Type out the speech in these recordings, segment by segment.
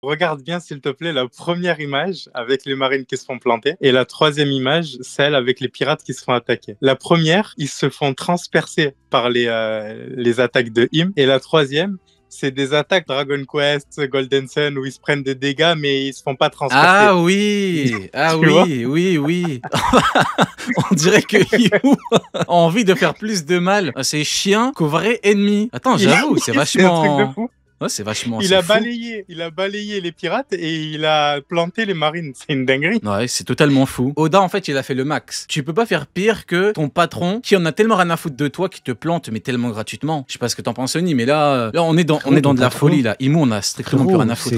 Regarde bien, s'il te plaît, la première image avec les marines qui se font planter et la troisième image, celle avec les pirates qui se font attaquer. La première, ils se font transpercer par les attaques de Im. Et la troisième, c'est des attaques Dragon Quest, Golden Sun, où ils se prennent des dégâts, mais ils se font pas transpercer. Ah oui, oui. On dirait que Yu a envie de faire plus de mal à ses chiens qu'aux vrais ennemis. Attends, j'avoue, c'est vachement... C'est un truc de fou. Ouais, c'est vachement... Il a balayé les pirates et il a planté les marines. C'est une dinguerie. Ouais, c'est totalement fou. Oda, en fait, il a fait le max. Tu peux pas faire pire que ton patron qui en a tellement rien à foutre de toi, qui te plante, mais tellement gratuitement. Je sais pas ce que t'en penses, Sony, mais là on est dans de la folie, là. Imu, on a strictement plus rien à foutre.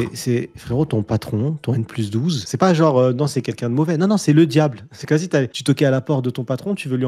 Frérot, ton patron, ton N+12, c'est pas genre, non, c'est quelqu'un de mauvais. Non, c'est le diable. C'est quasi, tu toquais à la porte de ton patron, tu veux lui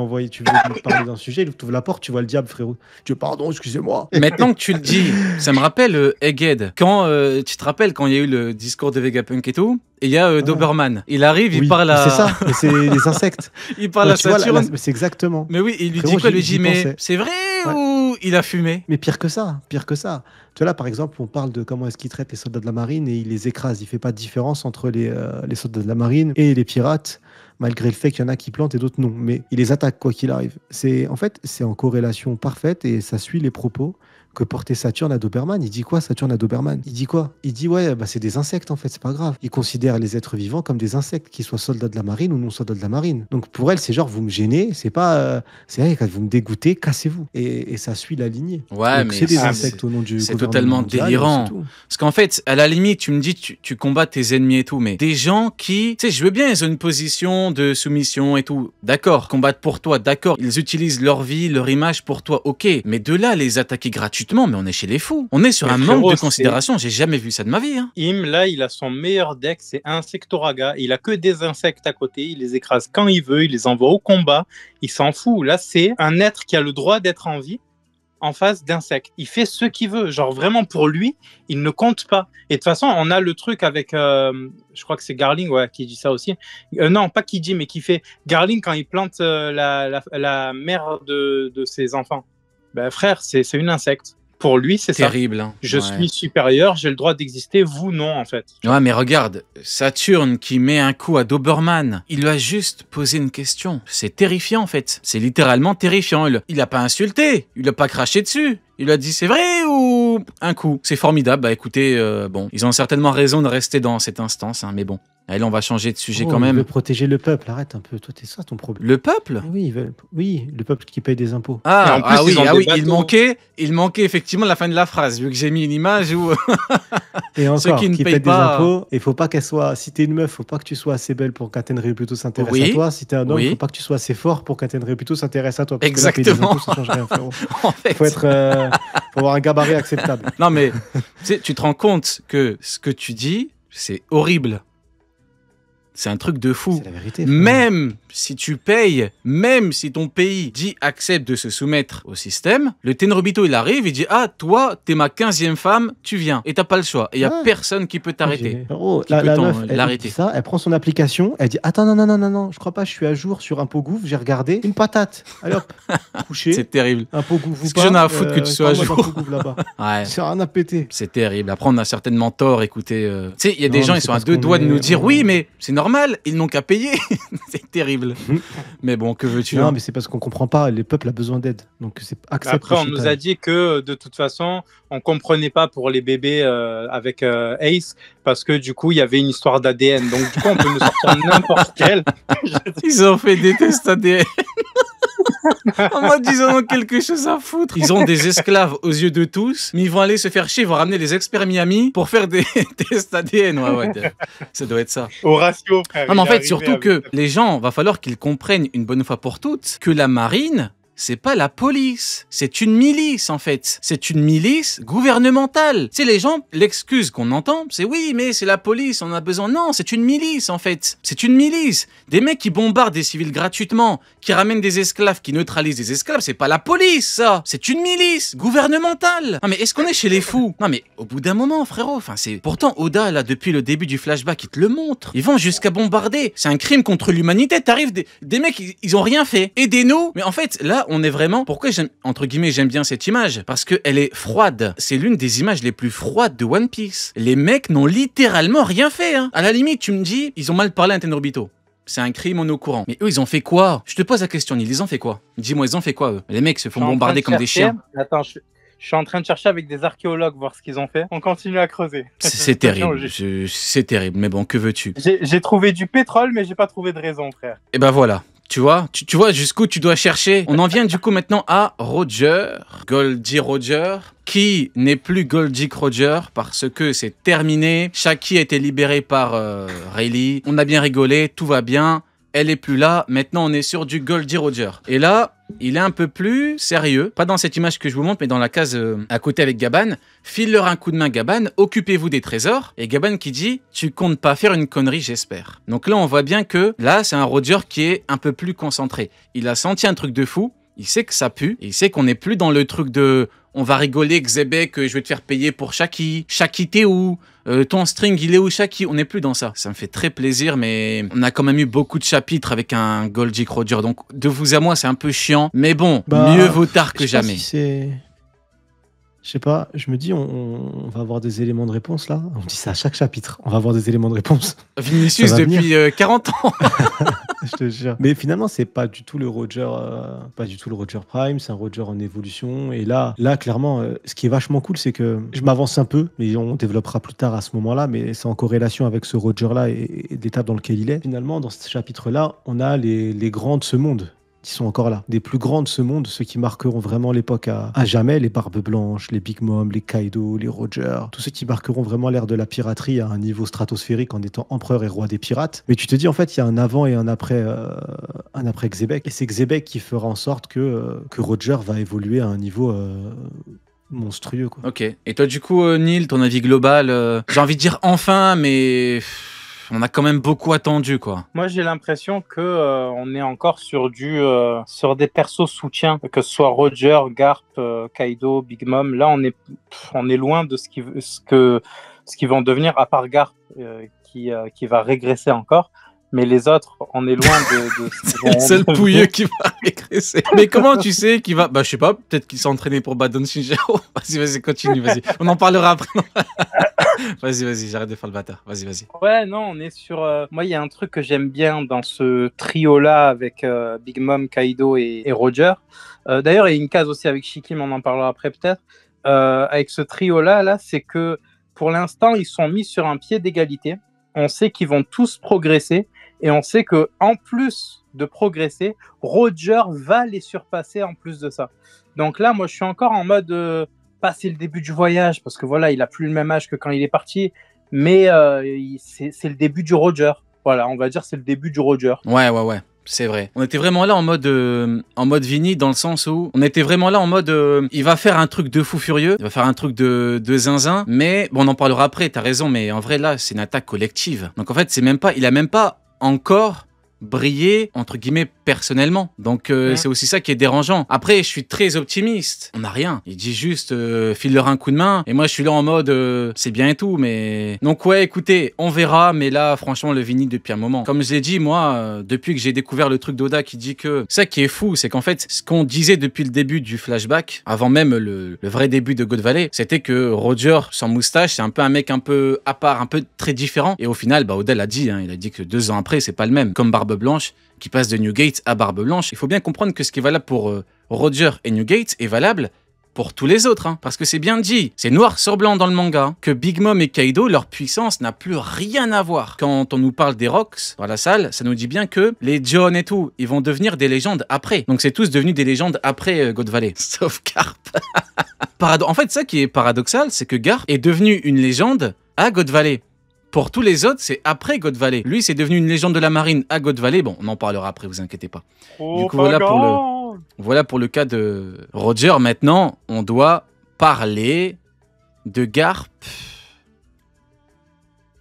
parler d'un sujet, il ouvre la porte, tu vois le diable, frérot. Tu dis, pardon, excusez-moi. Maintenant que tu le dis, ça me rappelle Egghead. Quand tu te rappelles quand il y a eu le discours de Vegapunk et tout, et il y a Doberman. Il arrive, il parle à... C'est ça, mais c'est les insectes. Il parle à Saturne. C'est exactement. Mais oui, il lui dit quoi? Il lui dit, mais c'est vrai ou il a fumé? Mais pire que ça. Tu vois là, par exemple, on parle de comment est-ce qu'il traite les soldats de la marine et il les écrase. Il fait pas de différence entre les soldats de la marine et les pirates, malgré le fait qu'il y en a qui plantent et d'autres non. Mais il les attaque quoi qu'il arrive. C'est en corrélation parfaite et ça suit les propos que portait Saturne à Doberman. Il dit quoi, Saturne à Doberman? Il dit quoi? Il dit, ouais, bah, c'est des insectes en fait, c'est pas grave. Il considère les êtres vivants comme des insectes, qu'ils soient soldats de la marine ou non soldats de la marine. Donc pour elle, c'est genre, vous me gênez, c'est pas... quand vous me dégoûtez, cassez-vous. Et ça suit la lignée. Ouais, donc, c'est des insectes au nom du c'est gouvernement totalement mondial, délirant. Parce qu'en fait, à la limite, tu me dis, tu combats tes ennemis et tout, mais des gens qui... Tu sais, je veux bien, ils ont une position de soumission et tout. D'accord, combattent pour toi, d'accord. Ils utilisent leur vie, leur image pour toi, ok. Mais de là, les attaquer gratuitement, mais on est chez les fous. On est sur un manque de considération. J'ai jamais vu ça de ma vie. Hein. Im, là, il a son meilleur deck, c'est Insectoraga. Il a que des insectes à côté. Il les écrase quand il veut. Il les envoie au combat. Il s'en fout. Là, c'est un être qui a le droit d'être en vie en face d'insectes. Il fait ce qu'il veut. Genre, vraiment, pour lui, il ne compte pas. Et de toute façon, on a le truc avec... je crois que c'est Garling qui dit ça aussi. Non, pas qui dit, mais qui fait... Garling, quand il plante la mère de ses enfants. Ben, frère, c'est une insecte. Pour lui, c'est terrible. Ça. Hein. Je suis supérieur, j'ai le droit d'exister, vous non, en fait. Ouais, mais regarde, Saturne qui met un coup à Doberman, il lui a juste posé une question. C'est terrifiant, en fait. C'est littéralement terrifiant. Il l'a pas insulté, il l'a pas craché dessus. Il lui a dit, c'est vrai ou un coup? C'est formidable. Bah écoutez, bon, ils ont certainement raison de rester dans cette instance, hein, mais bon. Allez, on va changer de sujet quand même. Ils veulent protéger le peuple, arrête un peu. Toi, t'es ça ton problème. Le peuple? Oui, le peuple qui paye des impôts. Oui, il manquait effectivement la fin de la phrase, vu que j'ai mis une image où... Et encore, ceux qui paient des impôts, il faut pas qu'elle soit... Si t'es une meuf, faut pas que tu sois assez belle pour qu'Athénré plutôt s'intéresse à toi. Si t'es un homme, faut pas que tu sois assez fort pour qu'Athénré plutôt s'intéresse à toi. Parce exactement. Que là, payer des impôts, ça change rien, frérot. En fait... faut avoir un gabarit acceptable. Non, mais tu te rends compte que ce que tu dis, c'est horrible. C'est un truc de fou. C'est la vérité. Même si tu payes, même si ton pays accepte de se soumettre au système, le Tenryubito, il arrive, il dit « Ah, toi, t'es ma 15e femme, tu viens. » Et t'as pas le choix. Et il y a personne qui peut t'arrêter. La meuf, elle dit ça, elle prend son application, elle dit « Attends, non, je crois pas, je suis à jour sur Impôt Gouv, j'ai regardé, une patate. Allez hop, couché. » C'est terrible. Impôt Gouv ou pas. Parce que j'en ai à foutre que tu sois à jour. Ouais. C'est rien à péter. C'est terrible. Après, on a certainement tort, écoutez. Tu sais, il y a des gens, ils sont à deux doigts de nous dire « Oui, mais c'est normal, ils n'ont qu'à payer. » C'est terrible. Mais bon, que veux-tu? Non, mais c'est parce qu'on comprend pas. Le peuple a besoin d'aide. Donc c'est acceptable. Après, on nous a dit que de toute façon, on comprenait pas pour les bébés avec Ace parce que du coup, il y avait une histoire d'ADN. Donc du coup, on peut nous sortir n'importe quel. Ils ont fait des tests ADN. En mode, ils en ont quelque chose à foutre. Ils ont des esclaves aux yeux de tous, mais ils vont aller se faire chier, ils vont ramener les experts Miami pour faire des tests ADN. Ouais, ça doit être ça. Au ratio, frère. Non, mais en fait, surtout que les gens, va falloir qu'ils comprennent une bonne fois pour toutes que la marine, c'est pas la police, c'est une milice en fait. C'est une milice gouvernementale. Tu sais, les gens, l'excuse qu'on entend, c'est oui, mais c'est la police, on a besoin. Non, c'est une milice en fait. C'est une milice. Des mecs qui bombardent des civils gratuitement, qui ramènent des esclaves, qui neutralisent des esclaves, c'est pas la police ça. C'est une milice gouvernementale. Non mais est-ce qu'on est chez les fous? Non mais au bout d'un moment, frérot, enfin c'est... Pourtant, Oda, là, depuis le début du flashback, il te le montre. Ils vont jusqu'à bombarder. C'est un crime contre l'humanité. T'arrives, des mecs, ils ont rien fait. Aidez-nous. Mais en fait, là, on est vraiment... Pourquoi, entre guillemets, j'aime bien cette image? Parce qu'elle est froide. C'est l'une des images les plus froides de One Piece. Les mecs n'ont littéralement rien fait. Hein. À la limite, tu me dis, ils ont mal parlé à Tenryubito. C'est un crime, on est au courant. Mais eux, ils ont fait quoi? Je te pose la question, Neil, ils ont fait quoi? Dis-moi, ils ont fait quoi, eux? Les mecs se font bombarder comme des chiens. Attends, je suis en train de chercher avec des archéologues voir ce qu'ils ont fait. On continue à creuser. C'est terrible. C'est terrible. Mais bon, que veux-tu? J'ai trouvé du pétrole, mais j'ai pas trouvé de raison, frère. Et ben voilà. Tu vois jusqu'où tu dois chercher. On en vient du coup maintenant à Roger, Goldie Roger, qui n'est plus Goldie Roger parce que c'est terminé. Shaki a été libéré par Rayleigh. On a bien rigolé, tout va bien. Elle est plus là. Maintenant, on est sur du Goldie Roger. Et là, il est un peu plus sérieux. Pas dans cette image que je vous montre, mais dans la case à côté avec Gaban. File-leur un coup de main, Gaban. Occupez-vous des trésors. Et Gaban qui dit, tu comptes pas faire une connerie, j'espère. Donc là, on voit bien que là, c'est un Roger qui est un peu plus concentré. Il a senti un truc de fou. Il sait que ça pue. Et il sait qu'on n'est plus dans le truc de... On va rigoler, Xebec, je vais te faire payer pour Shaki. Shaki, t'es où? Ton string, il est où, Shaki? On n'est plus dans ça. Ça me fait très plaisir, mais on a quand même eu beaucoup de chapitres avec un Goldie Roger. Donc, de vous à moi, c'est un peu chiant. Mais bon, mieux vaut tard que jamais. Je sais pas, je me dis, on va avoir des éléments de réponse là. On dit ça à chaque chapitre. On va avoir des éléments de réponse. Vinicius depuis 40 ans. Je te jure. Mais finalement, c'est pas du tout le Roger, Prime. C'est un Roger en évolution. Et là, clairement, ce qui est vachement cool, c'est que je m'avance un peu, mais on développera plus tard à ce moment-là. Mais c'est en corrélation avec ce Roger là et l'étape dans lequel il est. Finalement, dans ce chapitre-là, on a les grands de ce monde qui sont encore là. Des plus grands de ce monde, ceux qui marqueront vraiment l'époque à jamais, les Barbes Blanches, les Big Mom, les Kaido, les Roger, tous ceux qui marqueront vraiment l'ère de la piraterie à un niveau stratosphérique en étant empereur et roi des pirates. Mais tu te dis, en fait, il y a un avant et un après Xebec. Et c'est Xebec qui fera en sorte que Roger va évoluer à un niveau... monstrueux, quoi. Ok. Et toi, du coup, Neil, ton avis global, j'ai envie de dire enfin, mais... On a quand même beaucoup attendu, quoi. Moi, j'ai l'impression que on est encore sur des persos soutiens, que ce soit Roger, Garp, Kaido, Big Mom. Là, on est loin de ce qu'ils vont devenir, à part Garp qui va régresser encore. Mais les autres, on est loin de c'est le seul pouilleux qui va régresser. Mais comment tu sais qu'il va... Bah, je sais pas, peut-être qu'il s'est entraîné pour Badon Shinjiro. Vas-y, continue, vas-y. On en parlera après. Vas-y, j'arrête de faire le bâtard. Vas-y. Ouais, non, on est sur... Moi, il y a un truc que j'aime bien dans ce trio-là avec Big Mom, Kaido et Roger. D'ailleurs, il y a une case aussi avec Shiki, mais on en parlera après peut-être. Avec ce trio-là, c'est que pour l'instant, ils sont mis sur un pied d'égalité. On sait qu'ils vont tous progresser. Et on sait que en plus de progresser, Roger va les surpasser en plus de ça. Donc là, moi, je suis encore en mode passer le début du voyage, parce que voilà, il a plus le même âge que quand il est parti, mais c'est le début du Roger. Voilà, on va dire c'est le début du Roger. Ouais, c'est vrai. On était vraiment là en mode Vini, dans le sens où on était vraiment là en mode il va faire un truc de fou furieux, il va faire un truc de zinzin, mais bon, on en parlera après, t'as raison, mais en vrai là, c'est une attaque collective. Donc en fait, il a même pas encore briller, entre guillemets, personnellement. Donc, c'est aussi ça qui est dérangeant. Après, je suis très optimiste. On n'a rien. Il dit juste, file-leur un coup de main. Et moi, je suis là en mode, c'est bien et tout, mais... Donc, ouais, écoutez, on verra. Mais là, franchement, le Vini, depuis un moment. Comme je l'ai dit, moi, depuis que j'ai découvert le truc d'Oda qui dit que... Ça qui est fou, c'est qu'en fait, ce qu'on disait depuis le début du flashback, avant même le vrai début de God Valley, c'était que Roger, sans moustache, c'est un peu un mec un peu à part, un peu très différent. Et au final, bah, Oda l'a dit, hein, il a dit que 2 ans après, c'est pas le même. Comme Barbe Blanche, qui passe de Newgate à Barbe Blanche. Il faut bien comprendre que ce qui est valable pour Roger et Newgate est valable pour tous les autres, hein, parce que c'est bien dit, c'est noir sur blanc dans le manga, que Big Mom et Kaido, leur puissance n'a plus rien à voir. Quand on nous parle des Rocks dans la salle, ça nous dit bien que les John et tout, ils vont devenir des légendes après. Donc c'est tous devenus des légendes après God Valley. Sauf Garp. En fait, ça qui est paradoxal, c'est que Garp est devenu une légende à God Valley. Pour tous les autres, c'est après God Valley. Lui, c'est devenu une légende de la marine à God Valley. Bon, on en parlera après, vous inquiétez pas. Du coup, voilà pour le cas de Roger. Maintenant, on doit parler de Garp.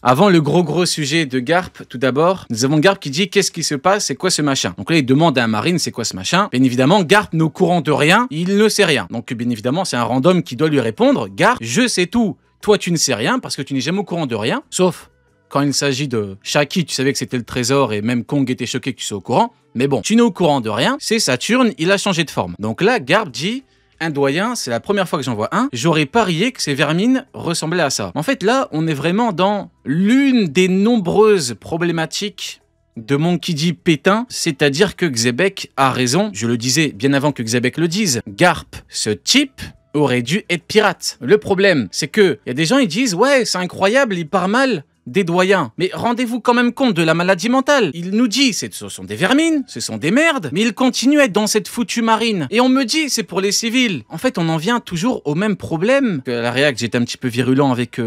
Avant le gros sujet de Garp, tout d'abord, nous avons Garp qui dit qu'est-ce qui se passe, c'est quoi ce machin. Donc là, il demande à un marine c'est quoi ce machin. Bien évidemment, Garp n'est au courant de rien, il ne sait rien. Donc bien évidemment, c'est un random qui doit lui répondre. Garp, je sais tout. Toi, tu ne sais rien parce que tu n'es jamais au courant de rien, sauf quand il s'agit de Shaki, tu savais que c'était le trésor et même Kong était choqué que tu sois au courant. Mais bon, tu n'es au courant de rien, c'est Saturne, il a changé de forme. Donc là, Garp dit, un doyen, c'est la première fois que j'en vois un, j'aurais parié que ces vermines ressemblaient à ça. En fait, là, on est vraiment dans l'une des nombreuses problématiques de Monkey D. Pétain, c'est-à-dire que Xebec a raison, je le disais bien avant que Xebec le dise, Garp, ce type, aurait dû être pirate. Le problème, c'est que y a des gens, ils disent, ouais, c'est incroyable, il part mal des doyens. Mais rendez-vous quand même compte de la maladie mentale. Il nous dit, ce sont des vermines, ce sont des merdes, mais il continue à être dans cette foutue marine. Et on me dit, c'est pour les civils. En fait, on en vient toujours au même problème. À la réac, j'étais un petit peu virulent avec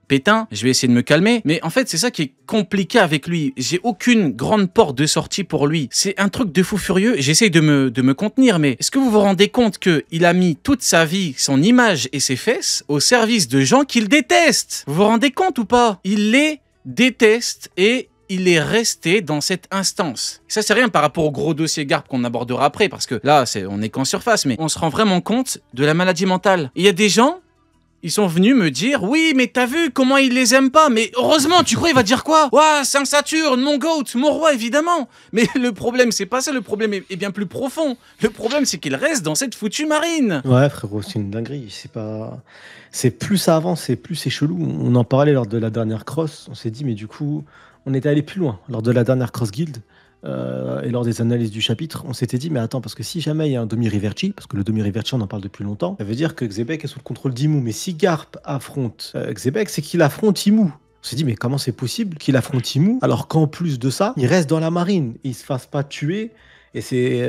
Pétain, je vais essayer de me calmer, mais en fait c'est ça qui est compliqué avec lui, j'ai aucune grande porte de sortie pour lui, c'est un truc de fou furieux, j'essaye de me contenir, mais est-ce que vous vous rendez compte qu'il a mis toute sa vie, son image et ses fesses au service de gens qu'il déteste? Vous vous rendez compte ou pas? Il les déteste et il est resté dans cette instance. Ça, c'est rien par rapport au gros dossier Garp qu'on abordera après, parce que là, on est qu'en surface, mais on se rend vraiment compte de la maladie mentale. Il y a des gens, ils sont venus me dire, oui, mais t'as vu comment il les aime pas? Mais heureusement, tu crois il va dire quoi? Ouah, Saint Saturne, mon goat, mon roi, évidemment. Mais le problème, c'est pas ça, le problème est bien plus profond. Le problème, c'est qu'il reste dans cette foutue marine. Ouais, frérot, c'est une dinguerie. C'est plus ça avance, et plus c'est chelou. On en parlait lors de la dernière cross. On s'est dit, mais du coup, on était allé plus loin. Lors de la dernière cross guild, et lors des analyses du chapitre, on s'était dit, mais attends, parce que si jamais il y a un demi-Riverchi, parce que le demi-Riverchi, on en parle depuis longtemps, ça veut dire que Xebec est sous le contrôle d'Imu. Mais si Garp affronte Xebec, c'est qu'il affronte Imu. On s'est dit, mais comment c'est possible qu'il affronte Imu, alors qu'en plus de ça, il reste dans la marine, il se fasse pas tuer, et c'est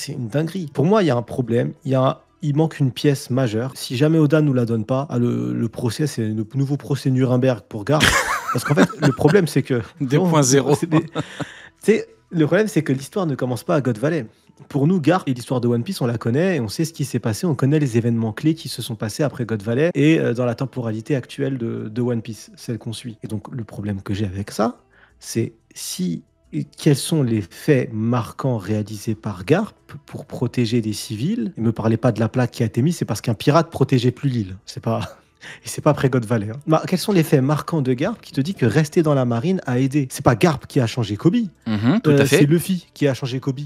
une dinguerie. Pour moi, il y a un problème, il manque une pièce majeure. Si jamais Oda nous la donne pas, le procès, c'est le nouveau procès Nuremberg pour Garp. Parce qu'en fait, le problème, c'est que... 2.0. Le problème, c'est que l'histoire ne commence pas à God Valley. Pour nous, Garp et l'histoire de One Piece, on la connaît et on sait ce qui s'est passé. On connaît les événements clés qui se sont passés après God Valley et dans la temporalité actuelle de One Piece, celle qu'on suit. Et donc, le problème que j'ai avec ça, c'est quels sont les faits marquants réalisés par Garp pour protéger des civils. Ne me parlez pas de la plaque qui a été mise, c'est parce qu'un pirate protégeait plus l'île. C'est pas après God Valley. Hein. Quels sont les faits marquants de Garp qui te dit que rester dans la marine a aidé? C'est pas Garp qui a changé Kobe. Tout à fait. C'est Luffy qui a changé Kobe.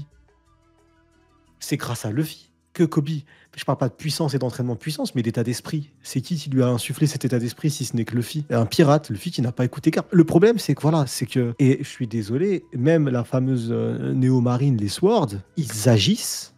C'est grâce à Luffy que Kobe... Je parle pas de puissance et d'entraînement de puissance, mais d'état d'esprit. C'est qui lui a insufflé cet état d'esprit si ce n'est que Luffy? Un pirate, Luffy qui n'a pas écouté Garp. Le problème, c'est que et je suis désolé, même la fameuse néo-marine, les Swords, ils agissent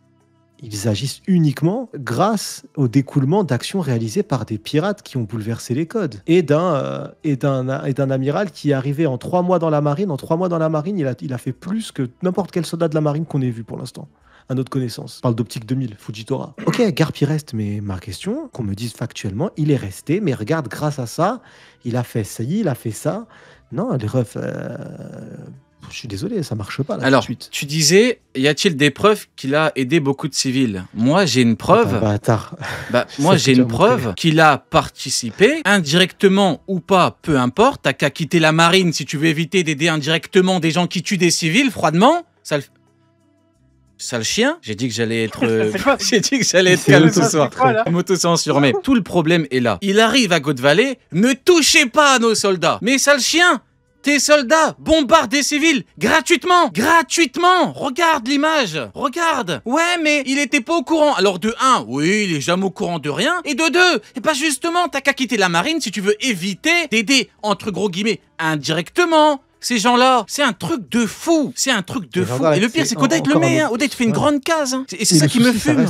uniquement grâce au découlement d'actions réalisées par des pirates qui ont bouleversé les codes. Et d'un amiral qui est arrivé en 3 mois dans la marine. En 3 mois dans la marine, il a fait plus que n'importe quel soldat de la marine qu'on ait vu pour l'instant. À notre connaissance. On parle d'Optique 2000, Fujitora. Ok, Garp il reste, mais ma question, qu'on me dise factuellement, il est resté, mais regarde, grâce à ça, il a fait ça, il a fait ça. Non, les refs... Je suis désolé, ça marche pas là. Alors, tout de suite. tu disais, y a-t-il des preuves qu'il a aidé beaucoup de civils? Moi, j'ai une preuve. Moi, j'ai une preuve qu'il a participé, indirectement ou pas, peu importe. T'as qu'à quitter la marine si tu veux éviter d'aider indirectement des gens qui tuent des civils, froidement. Sale chien, j'ai dit que j'allais être calme ce soir. M'auto-censure, mais tout le problème est là. Il arrive à God Valley, ne touchez pas à nos soldats. Mais sale chien, tes soldats bombardent des civils gratuitement. Regarde l'image, regarde. Ouais, mais il était pas au courant. Alors de 1, oui, il est jamais au courant de rien. Et de 2, et pas justement, t'as qu'à quitter la marine si tu veux éviter d'aider, entre gros guillemets, indirectement. Ces gens-là, c'est un truc de fou. Et le pire, c'est qu'Oda le met. Oda fait une grande case. Hein. Et c'est ça qui me fume.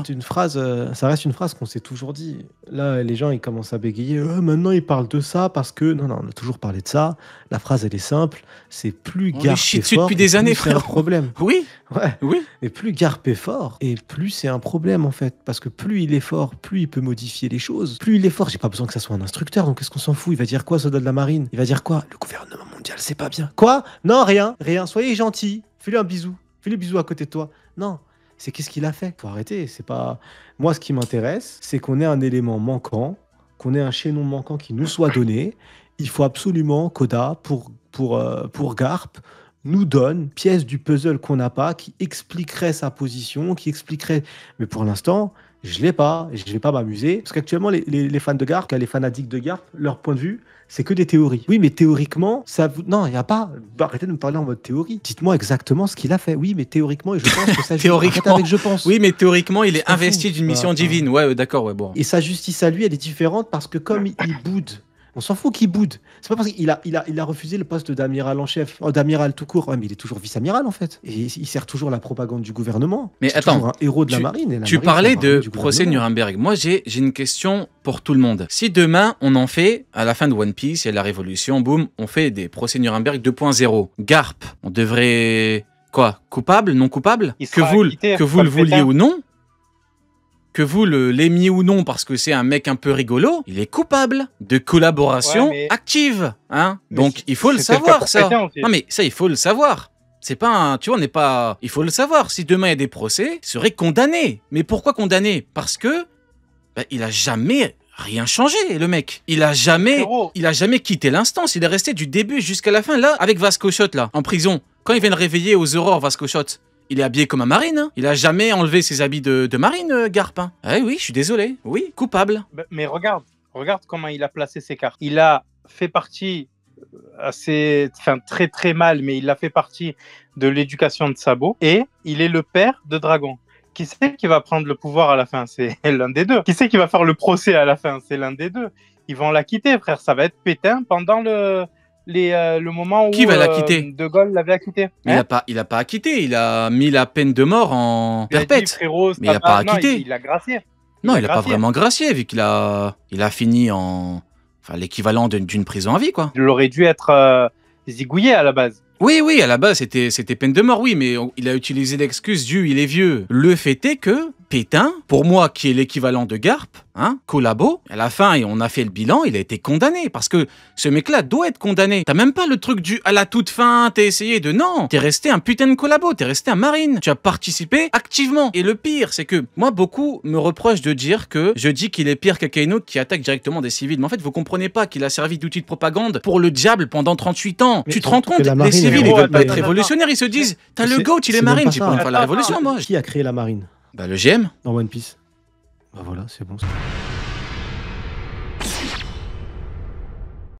Ça reste une phrase qu'on s'est toujours dit. Là, les gens, ils commencent à bégayer. Maintenant, ils parlent de ça parce que... Non, on a toujours parlé de ça. La phrase, elle est simple. C'est plus Garp est fort, depuis des années, c'est un problème. Oui. Ouais. Oui. Et plus Garp est fort, et plus c'est un problème en fait. Parce que plus il est fort, plus il peut modifier les choses. Plus il est fort, j'ai pas besoin que ça soit un instructeur, donc qu'est-ce qu'on s'en fout? Il va dire quoi, soldat de la marine? Il va dire quoi? Le gouvernement mondial, c'est pas bien. Quoi? Non, rien. Soyez gentil. Fais-lui un bisou. Fais-lui un bisou à côté de toi. Non. C'est qu'est-ce qu'il a fait? Faut arrêter. C'est pas... Moi, ce qui m'intéresse, c'est qu'on ait un élément manquant, qu'on ait un chaînon manquant qui nous soit donné. Il faut absolument qu'Oda, pour Garp, nous donne pièce du puzzle qu'on n'a pas, qui expliquerait sa position, qui expliquerait... Mais pour l'instant, Je l'ai pas, et je vais pas m'amuser. Parce qu'actuellement, les fans de Garp, les fanatiques de Garp, leur point de vue, c'est que des théories. Oui, mais théoriquement, ça vous... Non, il n'y a pas... Arrêtez de me parler en mode théorie. Dites-moi exactement ce qu'il a fait. Oui, mais théoriquement, et je pense que ça... Théoriquement. Avec je pense. Oui, mais théoriquement, il est Je m'en investi fous. d'une mission divine. Ouais, d'accord, ouais, bon. Et sa justice à lui, elle est différente parce que comme il boude, on s'en fout qu'il boude. C'est pas parce qu'il a refusé le poste d'amiral en chef, d'amiral tout court. Ouais, mais il est toujours vice-amiral en fait. Et il sert toujours la propagande du gouvernement. Mais C'est attends, toujours un héros de la marine. Et la Tu marine, parlais c'est un de parmi du procès gouvernement. Nuremberg. Moi, j'ai une question pour tout le monde. Si demain, on en fait, à la fin de One Piece, il y a la révolution, boum, on fait des procès Nuremberg 2.0. Garp, on devrait... Quoi? Coupable? Non coupable? Il Que sera vous, acquitté, que vous comme le vouliez Pétain. ou non, que vous l'aimiez ou non parce que c'est un mec un peu rigolo, il est coupable de collaboration Ouais, mais- active. Hein, Mais donc, il faut le c'était le cas savoir, pour ça. Pétain aussi. Non, mais ça, il faut le savoir. C'est pas un... Tu vois, on n'est pas... Il faut le savoir. Si demain il y a des procès, il serait condamné. Mais pourquoi condamné? Parce que... il a jamais rien changé, le mec. Il a jamais quitté l'instance. Il est resté du début jusqu'à la fin, là, avec Vasco Shot, là, en prison. Quand il vient le réveiller aux aurores, Vasco Shot, il est habillé comme un marine. Hein. Il a jamais enlevé ses habits de marine, Garp. Hein. Ah oui, je suis désolé. Oui, coupable. Mais regarde comment il a placé ses cartes. Il a fait partie très très mal, mais il a fait partie de l'éducation de Sabo et il est le père de Dragon. Qui c'est qui va prendre le pouvoir à la fin? C'est l'un des deux. Qui c'est qui va faire le procès à la fin? C'est l'un des deux. Ils vont l'acquitter, frère. Ça va être Pétain pendant le moment où Qui va l'acquitter? De Gaulle l'avait acquitté. Il a pas acquitté. Il a mis la peine de mort en Il a dit, perpète. frérot, Mais il a pas acquitté. Il a gracié. Non, il a pas vraiment gracié, vu qu'il a fini en... Enfin, l'équivalent d'une prison à vie, quoi. Il aurait dû être zigouillé à la base. Oui, à la base, c'était peine de mort, oui, mais il a utilisé l'excuse du « il est vieux ». Le fait est que Pétain, pour moi, qui est l'équivalent de Garp, hein, collabo, à la fin, et on a fait le bilan, il a été condamné, parce que ce mec-là doit être condamné. T'as même pas le truc du « à la toute fin, t'as essayé de… » Non, t'es resté un putain de collabo, t'es resté un marine, tu as participé activement. Et le pire, c'est que moi, beaucoup me reprochent de dire que je dis qu'il est pire qu'Akaino qui attaque directement des civils. Mais en fait, vous comprenez pas qu'il a servi d'outil de propagande pour le diable pendant 38 ans. Mais tu te rends surtout compte, que la les marine, civils, elle ils est- veulent pas être attends, révolutionnaires, ils se disent « t'as le C'est- GOAT, il est c'est marine, même pas tu ça. peux faire la Attends, révolution, moi. » Qui a créé la marine Bah, le GM. dans One Piece? Bah voilà, c'est bon.